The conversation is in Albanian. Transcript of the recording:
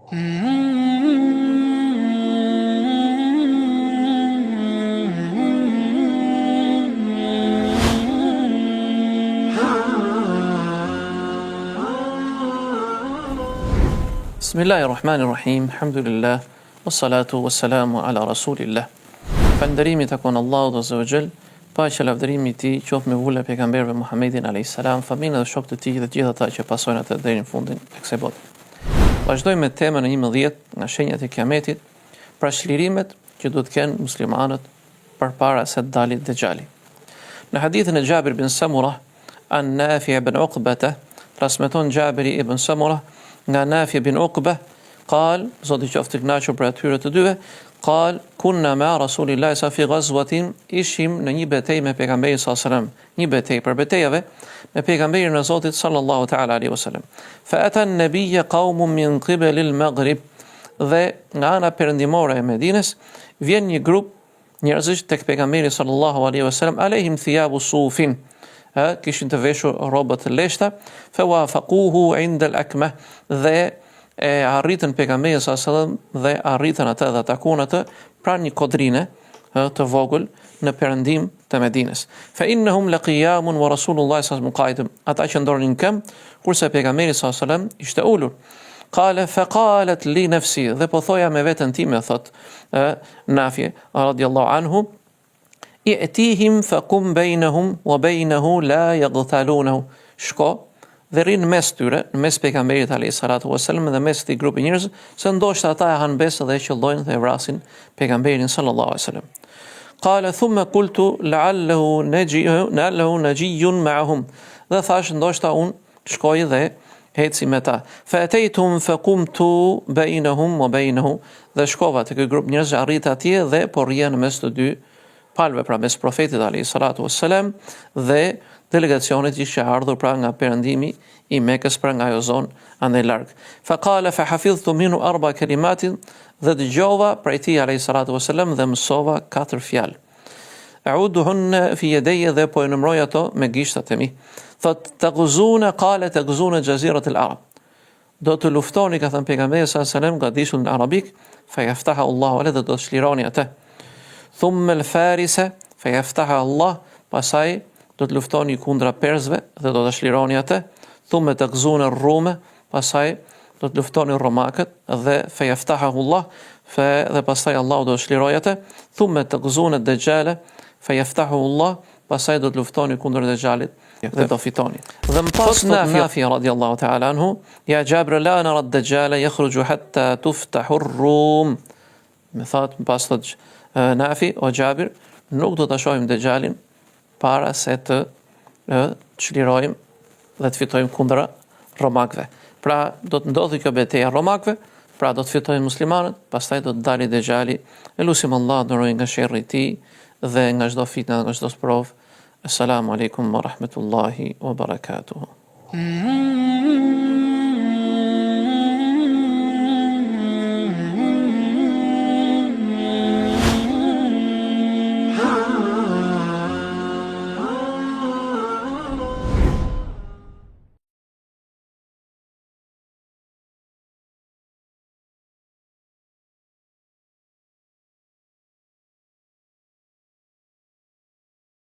Bismillahirrahmanirrahim, alhamdulillah, wassalatu wassalamu ala rasulillah. Falënderimi takon Allahut azza wa jall, paqja lavdërimi i tij qoftë me vullë pejgamberëve Muhammedin alayhis salam, familjen dhe shokët e tij dhe të gjithë ata që pasojnë atë deri në fundin e kësaj bote. Vazhdojmë me temën e 11 nga shenjat e Kiametit, pra çlirimet që duhet të kenë muslimanët përpara se të dalë Dejjali. Në hadithin e Jabir bin Samura, an Nafi ibn Uqbah, transmeton Jabiri ibn Samura nga Nafi bin Uqbah, قال zoti qoftë i kënaqur për atyre të dyve, قال كنا مع رسول الله sa fi ghazwatin, ishim në një betejë me pejgamberin sallallahu alaihi wasallam, një betejë për betejave me pejgamberin e Zotit sallallahu ta'ala alaihi wasallam. Fa ata an-nabiy qaumun min qibal al-maghrib, dhe nga ana perëndimore e Medinës vjen një grup njerëzish tek pejgamberi sallallahu alaihi wasallam, alehim thiyabu sufin, kishin të veshur rroba të leshta, fa wafaquhu 'inda al-akmah, dhe e arritën pejgamberin sallallahu alaihi wasallam dhe arritën atë dhe takun atë pranë një kodrine të vogël në perëndim të Medinës. Fa innahum laqiyamun wa rasulullah sallallahu alaihi wasallam qa'id, ata që ndonin këm kurse pejgamberi sallallahu alaihi wasallam ishte ulur. Qala fa qalat li nafsi, dhe po thoja me veten time, thot Nafi radhiyallahu anhu, i'tihim fa qum bainahum wa bainahu la yaghtalunahu, shko dhe rinë mes tyre, në mes pejgamberit alayhi salatu wasallam dhe mes këtij grupi njerëz, se ndoshta ata e han besë dhe qellojnë dhe vrasin pejgamberin sallallahu alaihi wasallam. Qala thumma qultu la'allahu najiyyun ma'ahum, dhe thash ndoshta unë shkoj dhe heci me ta. Fa ataytum fa qumtu bainahum wa bainahu, dhe shkova te ky grup njerëz, arrita atje dhe po rria në mes të dy palëve, pra mes profetit alayhi salatu wasallam dhe delegacionit që ishte ardhur pra nga perëndimi i Mekës, pra nga ajo zonë andaj larg. Fa qala fa hafidhtu minhu 4 kalimatin, dhe dëgjova prej tij alayhi salatu wasallam dhe mësova 4 fjalë. A'uduhunna fi yadayya, dhe po e numroj ato me gishtat e mi. Thot taqzuna, qala taqzuna jazirat al-arab, do të luftoni, ka thënë pejgamberi sallallahu alaihi wasallam, gadishun në arabik, fa yaftaha Allahu ala, do të çlironi atë. Thumma al-farisa fa yaftaha Allah, pasaj do të luftoni kundra persëve dhe do të çlironi atë. Thumma taqzuna ar-ruma, pasaj do të luftoni romakët dhe fa yaftahu Allah, dhe pastaj Allahu do të çlirojë atë. Thumma taqzuna ad-dajjala fa yaftahu Allah, pasaj do të luftoni kundër Dejjalit dhe do fitoni. Dhe më pas Nafi radhiyallahu ta'ala anhu, ja Jabir la nara ad-dajjala yakhruju hatta tuftahu ar-rum, më thot më pas thot Nafi, o Jabir, nuk do ta shohim Dejjalin para se të çlirojmë dhe të fitojmë kundra romakëve. Pra do të ndodhi kjo betejë romakëve, pra do të fitojnë muslimanët, pastaj do të dalë Dejjali. Elusim Allah të ndrojë nga sherrri i tij dhe nga çdo fitnë dhe nga çdo sprov. Assalamu alaikum wa rahmatullahi wa barakatuh.